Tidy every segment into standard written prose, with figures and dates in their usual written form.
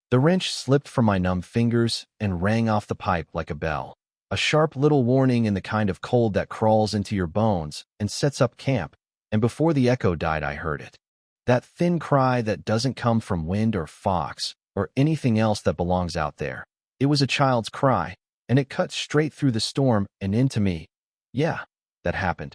The wrench slipped from my numb fingers and rang off the pipe like a bell. A sharp little warning in the kind of cold that crawls into your bones and sets up camp, and before the echo died I heard it. That thin cry that doesn't come from wind or fox or anything else that belongs out there. It was a child's cry, and it cut straight through the storm and into me. Yeah, that happened.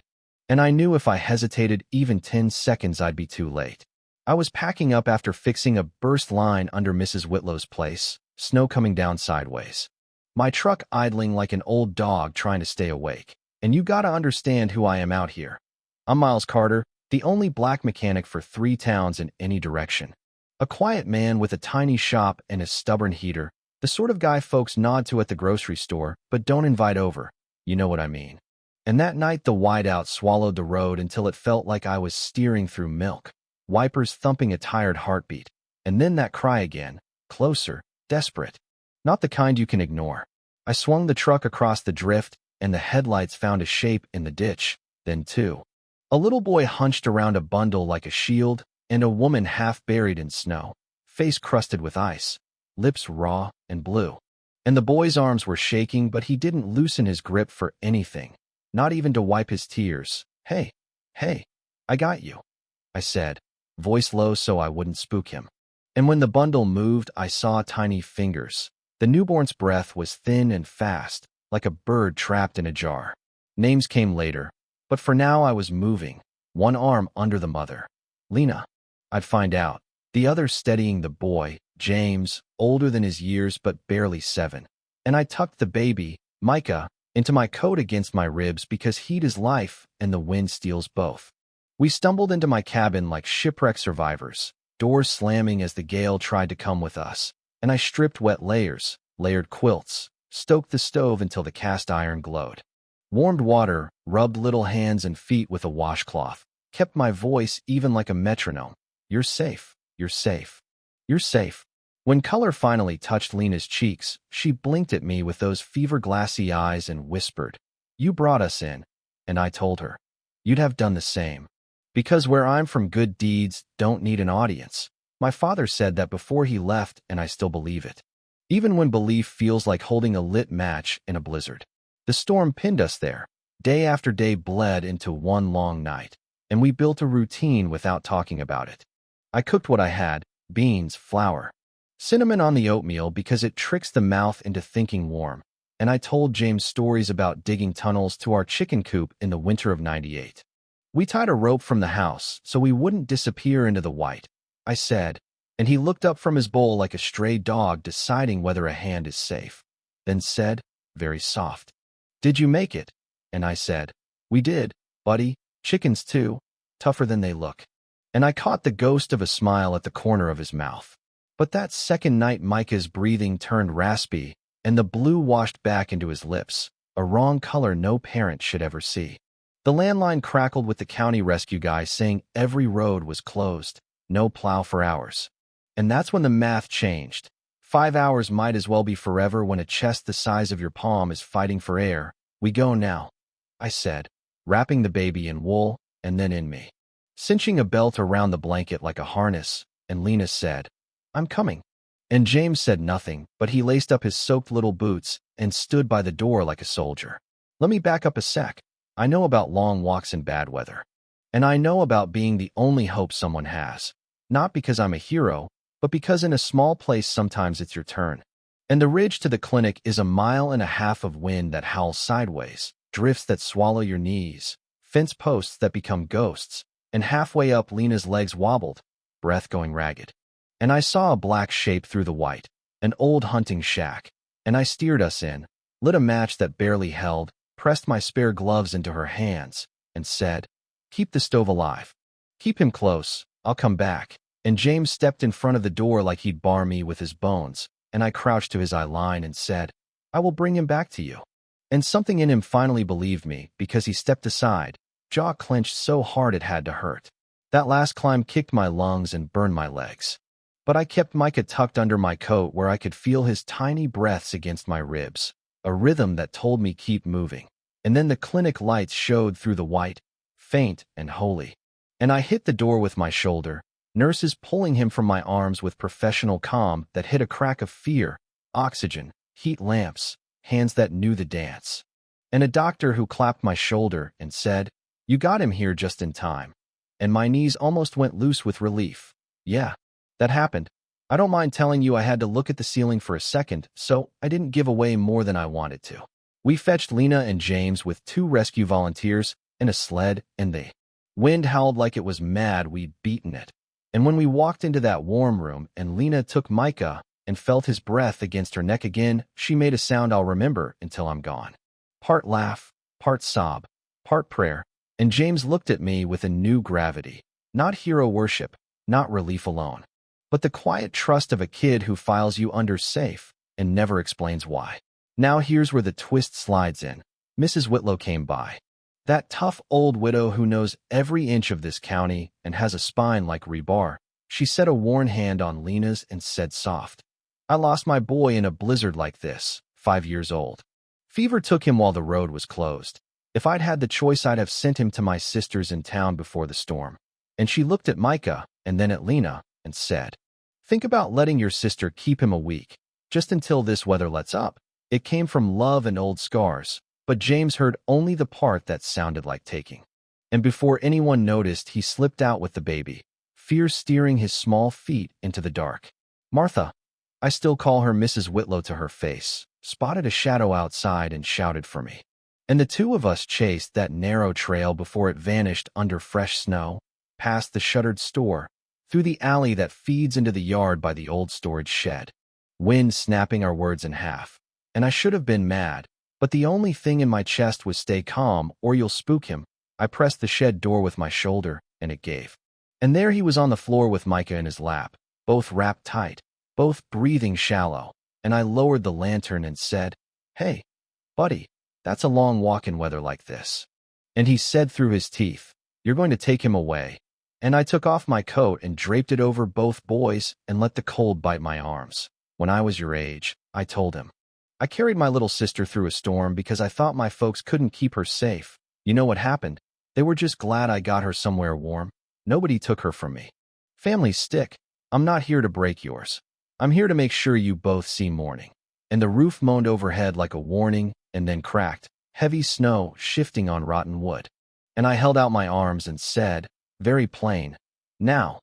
And I knew if I hesitated even 10 seconds I'd be too late. I was packing up after fixing a burst line under Mrs. Whitlow's place, snow coming down sideways. My truck idling like an old dog trying to stay awake. And you gotta understand who I am out here. I'm Miles Carter, the only black mechanic for 3 towns in any direction. A quiet man with a tiny shop and a stubborn heater, the sort of guy folks nod to at the grocery store but don't invite over. You know what I mean. And that night the whiteout swallowed the road until it felt like I was steering through milk, wipers thumping a tired heartbeat, and then that cry again, closer, desperate. Not the kind you can ignore. I swung the truck across the drift, and the headlights found a shape in the ditch, then 2. A little boy hunched around a bundle like a shield, and a woman half buried in snow, face crusted with ice, lips raw and blue. And the boy's arms were shaking, but he didn't loosen his grip for anything, not even to wipe his tears. Hey, I got you, I said, voice low so I wouldn't spook him. And when the bundle moved, I saw tiny fingers. The newborn's breath was thin and fast, like a bird trapped in a jar. Names came later, but for now I was moving, one arm under the mother. Lena, I'd find out. The other steadying the boy, James, older than his years but barely 7. And I tucked the baby, Micah, into my coat against my ribs because heat is life and the wind steals both. We stumbled into my cabin like shipwreck survivors, doors slamming as the gale tried to come with us, and I stripped wet layers, layered quilts, stoked the stove until the cast iron glowed. Warmed water, rubbed little hands and feet with a washcloth, kept my voice even like a metronome. You're safe, you're safe, you're safe. When color finally touched Lena's cheeks, she blinked at me with those fever-glassy eyes and whispered, "You brought us in." And I told her, "You'd have done the same. Because where I'm from, good deeds don't need an audience." My father said that before he left, and I still believe it. Even when belief feels like holding a lit match in a blizzard. The storm pinned us there. Day after day bled into one long night, and we built a routine without talking about it. I cooked what I had, beans, flour, cinnamon on the oatmeal because it tricks the mouth into thinking warm, and I told James stories about digging tunnels to our chicken coop in the winter of '98. We tied a rope from the house so we wouldn't disappear into the white, I said, and he looked up from his bowl like a stray dog deciding whether a hand is safe, then said, very soft, "Did you make it?" And I said, "We did, buddy, chickens too, tougher than they look." And I caught the ghost of a smile at the corner of his mouth. But that second night Micah's breathing turned raspy, and the blue washed back into his lips, a wrong color no parent should ever see. The landline crackled with the county rescue guy saying every road was closed, no plow for hours. And that's when the math changed. 5 hours might as well be forever when a chest the size of your palm is fighting for air. "We go now," I said, wrapping the baby in wool and then in me, cinching a belt around the blanket like a harness, and Lena said, "I'm coming." And James said nothing, but he laced up his soaked little boots and stood by the door like a soldier. Let me back up a sec. I know about long walks in bad weather. And I know about being the only hope someone has. Not because I'm a hero, but because in a small place sometimes it's your turn. And the ridge to the clinic is a mile and a half of wind that howls sideways, drifts that swallow your knees, fence posts that become ghosts, and halfway up Lena's legs wobbled, breath going ragged. And I saw a black shape through the white, an old hunting shack, and I steered us in, lit a match that barely held, pressed my spare gloves into her hands, and said, "Keep the stove alive. Keep him close, I'll come back." And James stepped in front of the door like he'd bar me with his bones, and I crouched to his eye line and said, "I will bring him back to you." And something in him finally believed me, because he stepped aside, jaw clenched so hard it had to hurt. That last climb kicked my lungs and burned my legs. But I kept Micah tucked under my coat where I could feel his tiny breaths against my ribs, a rhythm that told me keep moving. And then the clinic lights showed through the white, faint and holy. And I hit the door with my shoulder, nurses pulling him from my arms with professional calm that hit a crack of fear, oxygen, heat lamps, hands that knew the dance. And a doctor who clapped my shoulder and said, "You got him here just in time." And my knees almost went loose with relief. Yeah, that happened. I don't mind telling you I had to look at the ceiling for a second, so I didn't give away more than I wanted to. We fetched Lena and James with 2 rescue volunteers and a sled, and the wind howled like it was mad we'd beaten it. And when we walked into that warm room and Lena took Micah and felt his breath against her neck again, she made a sound I'll remember until I'm gone. Part laugh, part sob, part prayer, and James looked at me with a new gravity. Not hero worship, not relief alone, but the quiet trust of a kid who files you under safe and never explains why. Now here's where the twist slides in. Mrs. Whitlow came by. That tough old widow who knows every inch of this county and has a spine like rebar. She set a worn hand on Lena's and said soft, "I lost my boy in a blizzard like this, 5 years old. Fever took him while the road was closed. If I'd had the choice, I'd have sent him to my sisters in town before the storm." And she looked at Micah and then at Lena and said, "Think about letting your sister keep him a week, just until this weather lets up." It came from love and old scars, but James heard only the part that sounded like taking. And before anyone noticed, he slipped out with the baby, fear steering his small feet into the dark. Martha, I still call her Mrs. Whitlow to her face, spotted a shadow outside and shouted for me. And the 2 of us chased that narrow trail before it vanished under fresh snow, past the shuttered store, through the alley that feeds into the yard by the old storage shed. Wind snapping our words in half. And I should have been mad, but the only thing in my chest was stay calm or you'll spook him. I pressed the shed door with my shoulder, and it gave. And there he was on the floor with Micah in his lap, both wrapped tight, both breathing shallow, and I lowered the lantern and said, "Hey, buddy, that's a long walk in weather like this." And he said through his teeth, "You're going to take him away." And I took off my coat and draped it over both boys and let the cold bite my arms. "When I was your age," I told him, "I carried my little sister through a storm because I thought my folks couldn't keep her safe. You know what happened? They were just glad I got her somewhere warm. Nobody took her from me. Families stick. I'm not here to break yours. I'm here to make sure you both see morning." And the roof moaned overhead like a warning and then cracked, heavy snow shifting on rotten wood. And I held out my arms and said, very plain, "Now."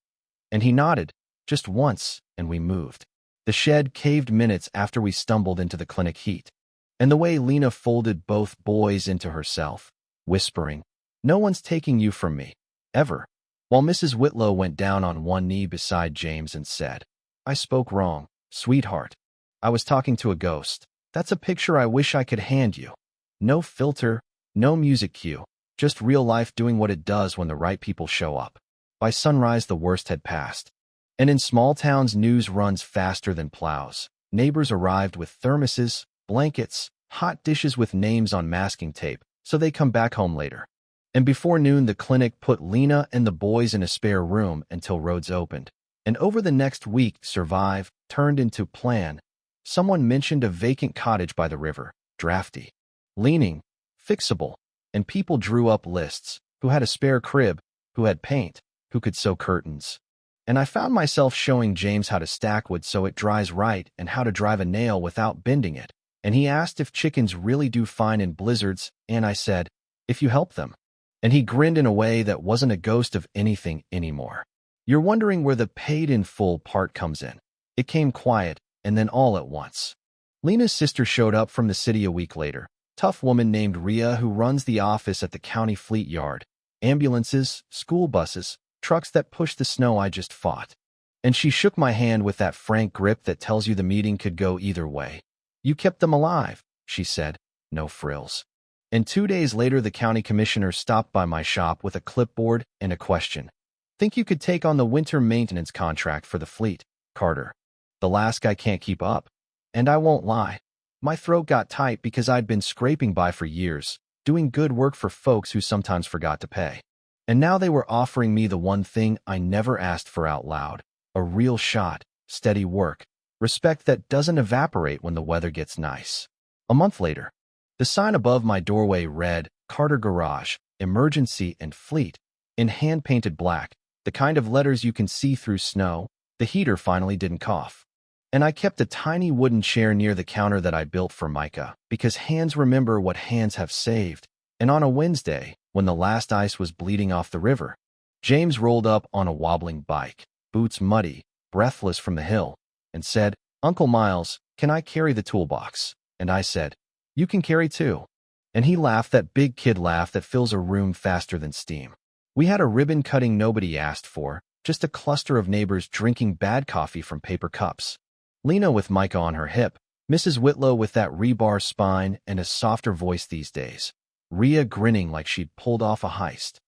And he nodded, just once, and we moved. The shed caved minutes after we stumbled into the clinic heat. And the way Lena folded both boys into herself, whispering, "No one's taking you from me, ever," while Mrs. Whitlow went down on one knee beside James and said, "I spoke wrong, sweetheart. I was talking to a ghost. That's a picture I wish I could hand you. No filter, no music cue, just real life doing what it does when the right people show up." By sunrise, the worst had passed. And in small towns, news runs faster than plows. Neighbors arrived with thermoses, blankets, hot dishes with names on masking tape, so they come back home later. And before noon, the clinic put Lena and the boys in a spare room until roads opened. And over the next week, survive turned into plan. Someone mentioned a vacant cottage by the river, drafty, leaning, fixable, and people drew up lists, who had a spare crib, who had paint, who could sew curtains. And I found myself showing James how to stack wood so it dries right and how to drive a nail without bending it. And he asked if chickens really do fine in blizzards, and I said, "If you help them." And he grinned in a way that wasn't a ghost of anything anymore. You're wondering where the paid in full part comes in. It came quiet, and then all at once. Lena's sister showed up from the city a week later. Tough woman named Rhea who runs the office at the county fleet yard. Ambulances, school buses, trucks that push the snow I just fought. And she shook my hand with that frank grip that tells you the meeting could go either way. "You kept them alive," she said, no frills. And 2 days later, the county commissioner stopped by my shop with a clipboard and a question. "Think you could take on the winter maintenance contract for the fleet, Carter?" The last guy can't keep up. And I won't lie. My throat got tight because I'd been scraping by for years, doing good work for folks who sometimes forgot to pay. And now they were offering me the one thing I never asked for out loud, a real shot, steady work, respect that doesn't evaporate when the weather gets nice. A month later, the sign above my doorway read, "Carter Garage, Emergency and Fleet," in hand-painted black, The kind of letters you can see through snow. The heater finally didn't cough. And I kept a tiny wooden chair near the counter that I built for Micah, because hands remember what hands have saved. And on a Wednesday, when the last ice was bleeding off the river, James rolled up on a wobbling bike, boots muddy, breathless from the hill, and said, "Uncle Miles, can I carry the toolbox?" And I said, "You can carry too." And he laughed, that big kid laugh that fills a room faster than steam. We had a ribbon cutting nobody asked for, just a cluster of neighbors drinking bad coffee from paper cups. Lena with Micah on her hip, Mrs. Whitlow with that rebar spine and a softer voice these days, Rhea grinning like she'd pulled off a heist.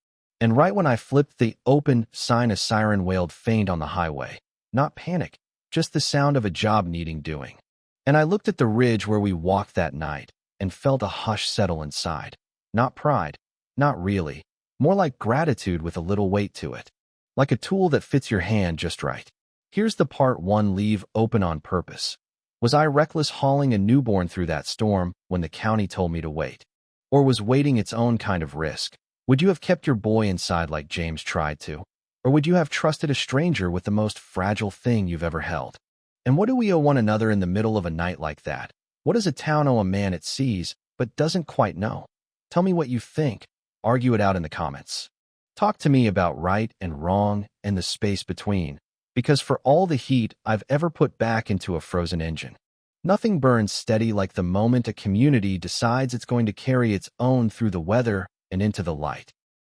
And right when I flipped the open sign, a siren wailed faint on the highway. Not panic, just the sound of a job needing doing. And I looked at the ridge where we walked that night and felt a hush settle inside. Not pride, not really, more like gratitude with a little weight to it. Like a tool that fits your hand just right. Here's the part one, leave open on purpose. Was I reckless hauling a newborn through that storm when the county told me to wait? Or was waiting its own kind of risk? Would you have kept your boy inside like James tried to? Or would you have trusted a stranger with the most fragile thing you've ever held? And what do we owe one another in the middle of a night like that? What does a town owe a man it sees, but doesn't quite know? Tell me what you think. Argue it out in the comments. Talk to me about right and wrong and the space between. Because for all the heat I've ever put back into a frozen engine, nothing burns steady like the moment a community decides it's going to carry its own through the weather and into the light.